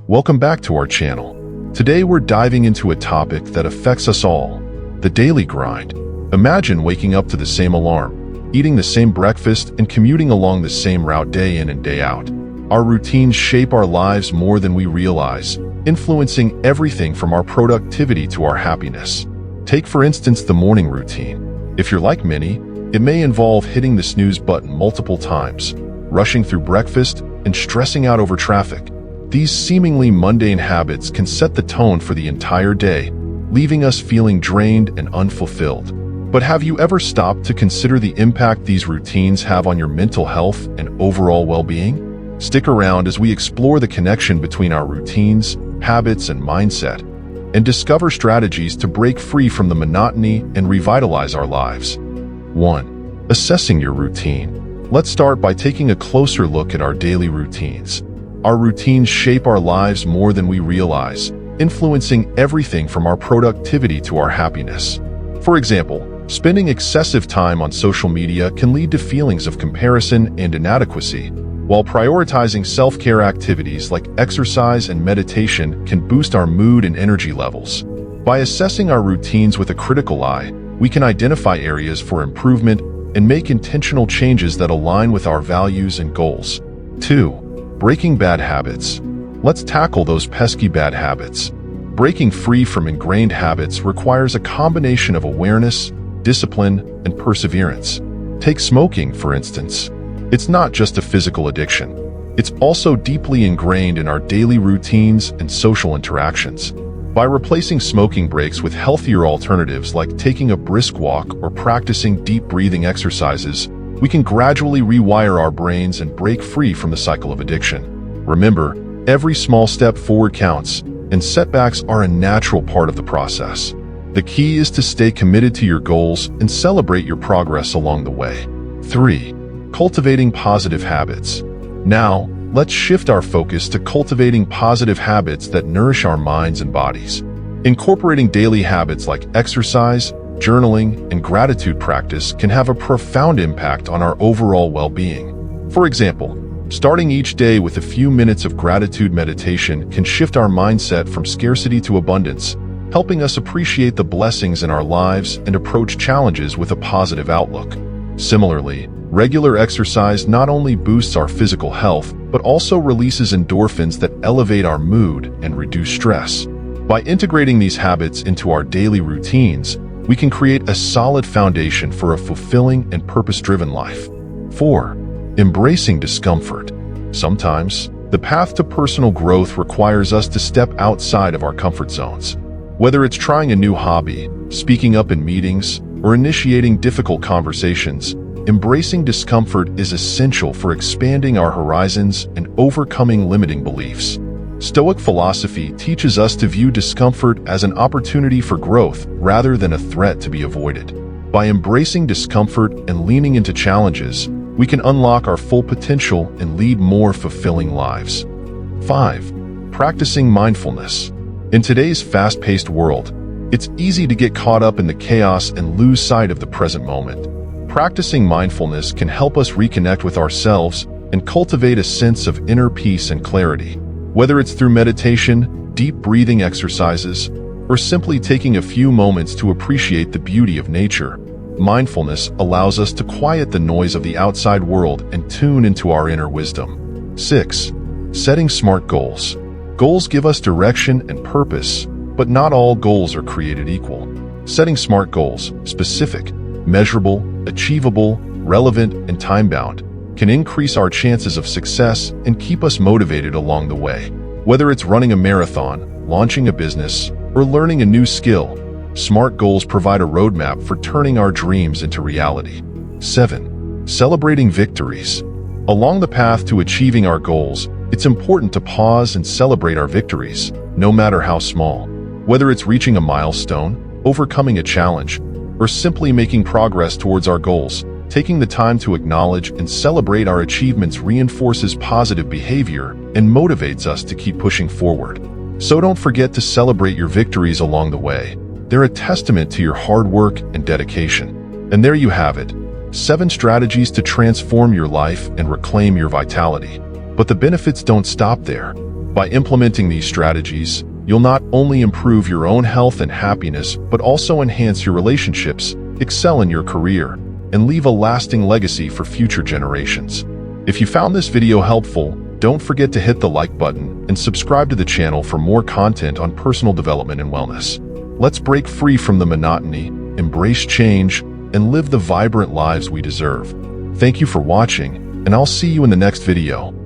Welcome back to our channel. Today we're diving into a topic that affects us all, the daily grind. Imagine waking up to the same alarm, eating the same breakfast, and commuting along the same route day in and day out. Our routines shape our lives more than we realize, influencing everything from our productivity to our happiness. Take, for instance, the morning routine. If you're like many, it may involve hitting the snooze button multiple times, rushing through breakfast, and stressing out over traffic. These seemingly mundane habits can set the tone for the entire day, leaving us feeling drained and unfulfilled. But have you ever stopped to consider the impact these routines have on your mental health and overall well-being? Stick around as we explore the connection between our routines, habits, and mindset, and discover strategies to break free from the monotony and revitalize our lives. 1. Assessing your routine. Let's start by taking a closer look at our daily routines. Our routines shape our lives more than we realize, influencing everything from our productivity to our happiness. For example, spending excessive time on social media can lead to feelings of comparison and inadequacy, while prioritizing self-care activities like exercise and meditation can boost our mood and energy levels. By assessing our routines with a critical eye, we can identify areas for improvement and make intentional changes that align with our values and goals. 2. Breaking bad habits. Let's tackle those pesky bad habits. Breaking free from ingrained habits requires a combination of awareness, discipline, and perseverance. Take smoking, for instance. It's not just a physical addiction. It's also deeply ingrained in our daily routines and social interactions. By replacing smoking breaks with healthier alternatives like taking a brisk walk or practicing deep breathing exercises, we can gradually rewire our brains and break free from the cycle of addiction. Remember, every small step forward counts, and setbacks are a natural part of the process. The key is to stay committed to your goals and celebrate your progress along the way. 3. Cultivating positive habits. Now, let's shift our focus to cultivating positive habits that nourish our minds and bodies. Incorporating daily habits like exercise, journaling, and gratitude practice can have a profound impact on our overall well-being. For example, starting each day with a few minutes of gratitude meditation can shift our mindset from scarcity to abundance, helping us appreciate the blessings in our lives and approach challenges with a positive outlook. Similarly, regular exercise not only boosts our physical health, but also releases endorphins that elevate our mood and reduce stress. By integrating these habits into our daily routines, we can create a solid foundation for a fulfilling and purpose-driven life. 4. Embracing discomfort. Sometimes, the path to personal growth requires us to step outside of our comfort zones. Whether it's trying a new hobby, speaking up in meetings, or initiating difficult conversations, embracing discomfort is essential for expanding our horizons and overcoming limiting beliefs. Stoic philosophy teaches us to view discomfort as an opportunity for growth rather than a threat to be avoided. By embracing discomfort and leaning into challenges, we can unlock our full potential and lead more fulfilling lives. 5. Practicing mindfulness. In today's fast-paced world, it's easy to get caught up in the chaos and lose sight of the present moment. Practicing mindfulness can help us reconnect with ourselves and cultivate a sense of inner peace and clarity. Whether it's through meditation, deep breathing exercises, or simply taking a few moments to appreciate the beauty of nature, mindfulness allows us to quiet the noise of the outside world and tune into our inner wisdom. 6. Setting smart goals. Goals give us direction and purpose, but not all goals are created equal. Setting smart goals, specific, measurable, achievable, relevant, and time-bound, can increase our chances of success and keep us motivated along the way. Whether it's running a marathon, launching a business, or learning a new skill, smart goals provide a roadmap for turning our dreams into reality. 7. Celebrating victories. Along the path to achieving our goals, it's important to pause and celebrate our victories, no matter how small. Whether it's reaching a milestone, overcoming a challenge, or simply making progress towards our goals, taking the time to acknowledge and celebrate our achievements reinforces positive behavior and motivates us to keep pushing forward. So don't forget to celebrate your victories along the way. They're a testament to your hard work and dedication. And there you have it, 7 strategies to transform your life and reclaim your vitality. But the benefits don't stop there. By implementing these strategies, you'll not only improve your own health and happiness, but also enhance your relationships, excel in your career, and leave a lasting legacy for future generations. If you found this video helpful, don't forget to hit the like button and subscribe to the channel for more content on personal development and wellness. Let's break free from the monotony, embrace change, and live the vibrant lives we deserve. Thank you for watching, and I'll see you in the next video.